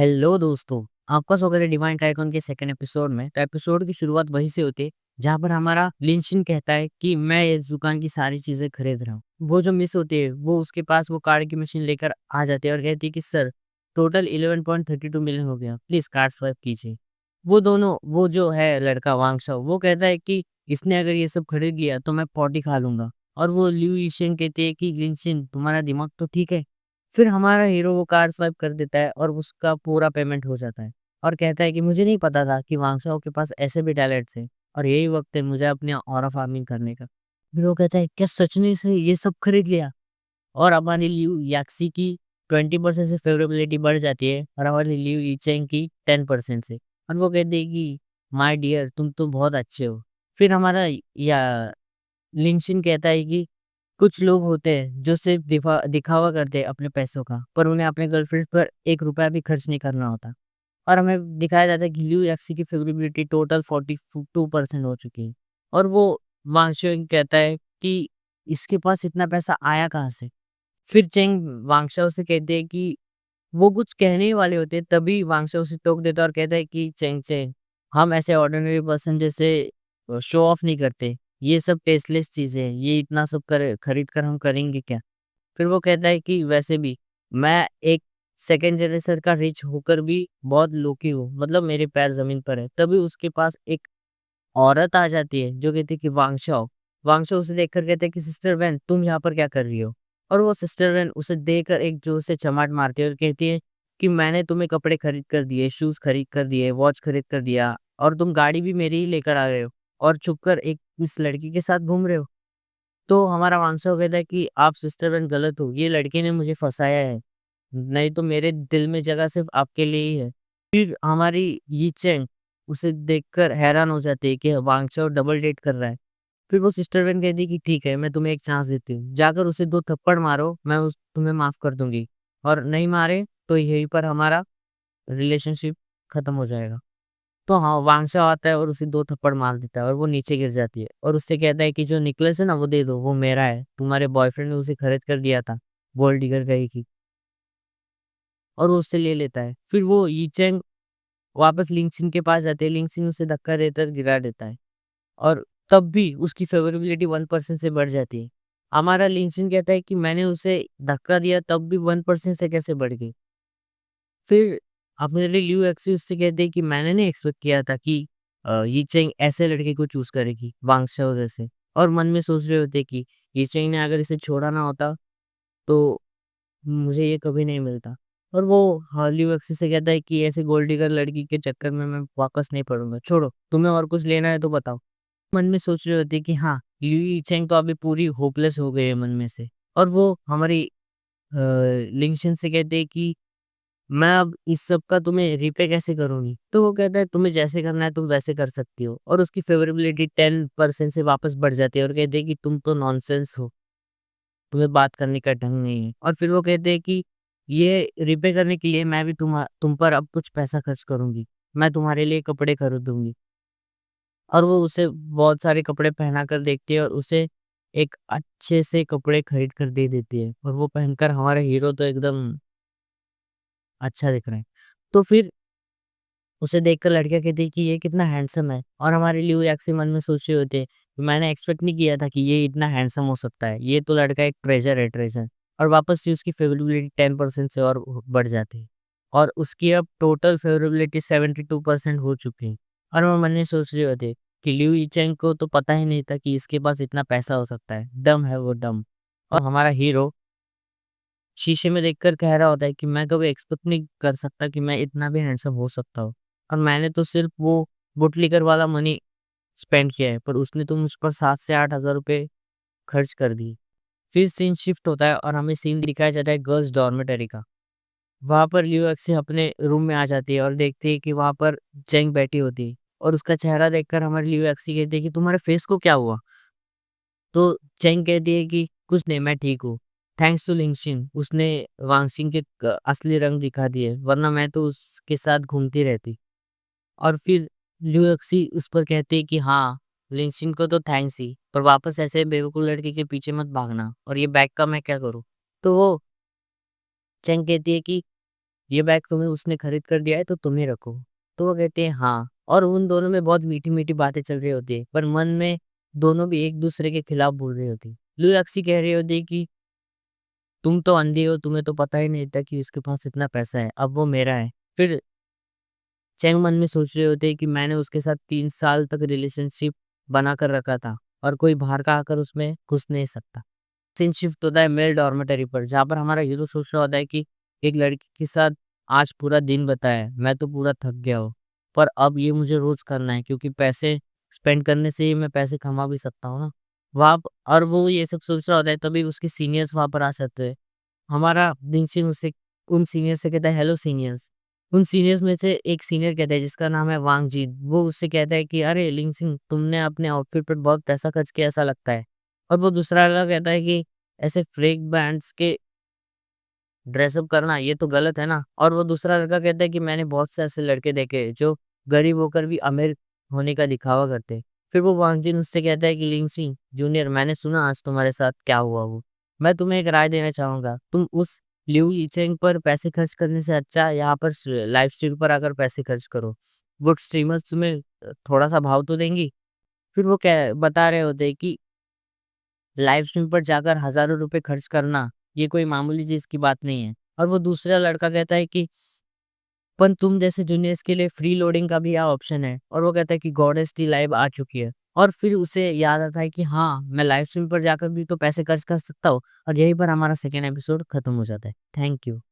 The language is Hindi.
हेलो दोस्तों, आपका स्वागत है डिवाइन टाइकून के सेकंड एपिसोड में। तो एपिसोड की शुरुआत वहीं से होती है जहाँ पर हमारा लिंशिन कहता है कि मैं इस दुकान की सारी चीजें खरीद रहा हूँ। वो जो मिस होती है वो उसके पास वो कार्ड की मशीन लेकर आ जाती है और कहती है कि सर टोटल 11.32 मिलियन हो गया, प्लीज कार्ड स्वाइप कीजिए। वो जो है लड़का वांगशाओ वो कहता है कि इसने अगर ये सब खरीद लिया तो मैं पॉटी खा लूंगा। और वो लिू यीशेन कहती है कि लिंशिन तुम्हारा दिमाग तो ठीक है। फिर हमारा हीरो वो कार्ड स्वाइप कर देता है और उसका पूरा पेमेंट हो जाता है और कहता है कि मुझे नहीं पता था कि वांगशाओ के पास ऐसे भी टैलेंट्स हैं और यही वक्त है मुझे अपने ऑरा फार्मिंग करने का। फिर वो कहता है क्या सच में इसने ये सब खरीद लिया। और हमारी लियू याक्सी की 20% से फेवरेबिलिटी बढ़ जाती है और हमारी लियू इचेंग की 10% से। और वो कहते हैं कि माय डियर तुम तो बहुत अच्छे हो। फिर हमारा या लिंक्शिन कहता है कि कुछ लोग होते हैं जो सिर्फ दिखावा करते हैं अपने पैसों का, पर उन्हें अपने गर्लफ्रेंड पर 1 रुपया भी खर्च नहीं करना होता। और हमें दिखाया जाता है कि लिू एक्सी की फेवरेबिलिटी टोटल 42% हो चुकी है। और वो वांगशो कहता है कि इसके पास इतना पैसा आया कहाँ से। फिर चेंग वांगशाओ से कहते हैं कि वो कुछ कहने ही वाले होते हैं, तभी वांगशाओ उसे टोक देता है और कहता है कि चेंग चेंग हम ऐसे ऑर्डिनरी पर्सन जैसे शो ऑफ नहीं करते। ये सब टेस्टलेस चीजें हैं, ये इतना सब कर खरीद कर हम करेंगे क्या। फिर वो कहता है कि वैसे भी मैं एक सेकंड जनरेशन का रिच होकर भी बहुत लोकी हूँ, मतलब मेरे पैर जमीन पर है। तभी उसके पास एक औरत आ जाती है जो कहती है कि वांगशाओ। वांगशाओ उसे देखकर कहते हैं कि सिस्टर वैन तुम यहाँ पर क्या कर रही हो। और वो सिस्टर वैन उसे देखकर एक जोर से चमाट मारती है और कहती है कि मैंने तुम्हें कपड़े खरीद कर दिए, शूज खरीद कर दिए, वॉच खरीद कर दिया और तुम गाड़ी भी मेरी ही लेकर आ रहे हो और छुपकर एक इस लड़की के साथ घूम रहे हो। तो हमारा वांगशाओ कहता है कि आप सिस्टर वैन गलत हो, ये लड़की ने मुझे फंसाया है, नहीं तो मेरे दिल में जगह सिर्फ आपके लिए ही है। फिर हमारी ये चैंग उसे देखकर हैरान हो जाती है कि वांगचाओ डबल डेट कर रहा है। फिर वो सिस्टर बेन कहती है कि ठीक है मैं तुम्हें एक चांस देती हूँ, जाकर उसे 2 थप्पड़ मारो, मैं उस तुम्हें माफ कर दूंगी। और नहीं मारे तो यहीं पर हमारा रिलेशनशिप खत्म हो जाएगा। तो हाँ वांगशाओ आता है और उसे 2 थप्पड़ मार देता है और वो नीचे गिर जाती है और उससे कहता है कि जो नेकलेस है ना वो दे दो, वो मेरा है, तुम्हारे बॉयफ्रेंड ने उसे खरीद कर दिया था गोल्ड डिगर गई की। और वो उससे ले लेता है। फिर वो यीचेंग वापस लिंक्सिन के पास जाते हैं, लिंक्सिन उसे धक्का देकर गिरा देता है और तब भी उसकी फेवरेबिलिटी 1% से बढ़ जाती है। हमारा लिंक्सिन कहता है कि मैंने उसे धक्का दिया तब भी 1% से कैसे बढ़ गई। फिर अपने लिए लियू एक्सी उससे कहते हैं कि मैंने नहीं एक्सपेक्ट किया था कि यीचेंग ऐसे लड़के को चूज करेगी वांगशाओ जैसे। और मन में सोच रहे होते कि यीचेंग ने अगर इसे छोड़ा ना होता तो मुझे ये कभी नहीं मिलता। और वो हॉली वक्सी से कहता है कि ऐसे गोल्ड डिगर लड़की के चक्कर में मैं वापस नहीं पड़ूंगा, छोड़ो तुम्हें और कुछ लेना है तो बताओ। मन में सोच रहे होते कि हाँ ली चेंग तो अभी पूरी होपलेस हो गई है मन में से। और वो हमारी लिंगशन से कहते हैं कि मैं अब इस सब का तुम्हें रिपे कैसे करूंगी। तो वो कहता है तुम्हें जैसे करना है तुम वैसे कर सकती हो और उसकी फेवरेबिलिटी 10% से वापस बढ़ जाती है और कहते हैं कि तुम तो नॉनसेंस हो, तुम्हें बात करने का ढंग नहीं है। और फिर वो कहते हैं कि ये रिपे करने के लिए मैं भी तुम पर अब कुछ पैसा खर्च करूंगी, मैं तुम्हारे लिए कपड़े खरीदूंगी। और वो उसे बहुत सारे कपड़े पहना कर देखती है और उसे एक अच्छे से कपड़े खरीद कर दे देती है और वो पहनकर हमारा हीरो तो एकदम अच्छा दिख रहा है। तो फिर उसे देखकर लड़कियां कहती है कि ये कितना हैंडसम है और हमारे लिए एक्सी मन में सोच रहे होते हैं कि मैंने एक्सपेक्ट नहीं किया था कि ये इतना हैंडसम हो सकता है, ये तो लड़का एक ट्रेजर है, ट्रेजर। और वापस से उसकी फेवरेबिलिटी 10% से और बढ़ जाती है और उसकी अब टोटल फेवरेबिलिटी 72% हो चुकी है। और वो मन में सोच रहे होते कि लिू इचेंग को तो पता ही नहीं था कि इसके पास इतना पैसा हो सकता है, डम है वो डम। और हमारा हीरो शीशे में देखकर कह रहा होता है कि मैं कभी एक्सपेक्ट नहीं कर सकता कि मैं इतना भी हैंडसम हो सकता हूँ। और मैंने तो सिर्फ वो बुटलीगर वाला मनी स्पेंड किया है, पर उसने तो मुझ पर 7 से 8 हज़ार रुपये खर्च कर दिए। फिर सीन शिफ्ट होता है और हमें सीन दिखाया जाता है गर्ल्स डॉर्मेटरी का। वहां पर लियो एक्सी अपने रूम में आ जाती है और देखती है कि वहां पर चेंग बैठी होती है और उसका चेहरा देखकर हमारी लियो एक्सी कहती है कि तुम्हारे फेस को क्या हुआ। तो चेंग कहती है कि कुछ नहीं मैं ठीक हूँ, थैंक्स टू लिंगशिन, उसने वांगशिन के असली रंग दिखा दिए, वरना मैं तो उसके साथ घूमती रहती। और फिर ल्यूक्सी उस पर कहती है कि हाँ लिंगशिन को तो थैंक्स ही, पर वापस ऐसे बेवकूफ लड़के के पीछे मत भागना और ये बैग का मैं क्या करूँ। तो वो चेंग कहती है कि ये बैग तुम्हें उसने खरीद कर दिया है तो तुम ही रखो। तो वो कहते हैं हाँ, और उन दोनों में बहुत मीठी-मीठी बातें चल रही होती है, पर मन में दोनों भी एक-दूसरे के खिलाफ बोल रही होती है। लुई-लक्सी कह रही होती है कि तुम तो अंधी हो, तुम्हें तो पता ही नहीं था कि उसके पास इतना पैसा है, अब वो मेरा है। फिर चैंग मन में सोच रहे होते हैं कि मैंने उसके साथ 3 साल तक रिलेशनशिप बना कर रखा था और कोई बाहर का आकर उसमें घुस नहीं सकता। सीन शिफ्ट होता है मेल डॉर्मेटरी पर, जहाँ पर हमारा हीरो सोच रहा होता है कि एक लड़की के साथ आज पूरा दिन बिताया है, मैं तो पूरा थक गया हूँ। पर अब ये मुझे रोज़ करना है क्योंकि पैसे स्पेंड करने से ही मैं पैसे कमा भी सकता हूँ ना। वहाँ प और वो ये सब सोच रहा होता है, तभी उसके सीनियर्स वहाँ पर आ जाते हैं। हमारा डिंगचिन उससे उन सीनियर से कहता है हेलो सीनियर्स। उन सीनियर्स में से एक सीनियर कहता है जिसका नाम है वांग जीन, वो उससे कहता है कि अरे लिंगसिंग, तुमने अपने आउटफिट पर बहुत पैसा खर्च किया ऐसा लगता है। और वो दूसरा लड़का कहता है कि ऐसे फेक ब्रांड्स के ड्रेसअप करना ये तो गलत है ना। और वो दूसरा लड़का कहता है कि मैंने बहुत से ऐसे लड़के देखे हैं जो गरीब होकर भी अमीर होने का दिखावा करते हैं। फिर वो वांग जिन उससे कहता है कि लिंगसिंग जूनियर, मैंने सुना आज तुम्हारे साथ क्या हुआ वो। मैं तुम्हें एक राय देना चाहूँगा, तुम उस लिऊ यीचेंग पर पैसे खर्च करने से अच्छा यहाँ पर लाइव स्ट्रीम पर आकर पैसे खर्च करो। वो स्ट्रीमर्स तुम्हें थोड़ा-सा भाव तो देंगी। फिर वो क्या बता रहे होते हैं कि लाइव स्ट्रीम पर जाकर हज़ारों रुपए खर्च करना, ये कोई मामूली चीज़ की बात नहीं है। और वो दूसरा लड़का कहता है कि पर तुम जैसे जूनियर्स के लिए फ्री लोडिंग का भी यहाँ ऑप्शन है। और वो कहता है कि गॉडेस टी लाइव आ चुकी है। और फिर उसे याद आता है कि हाँ, मैं लाइव स्ट्रीम पर जाकर भी तो पैसे खर्च कर सकता हूँ। और यहीं पर हमारा सेकंड एपिसोड खत्म हो जाता है। Thank you.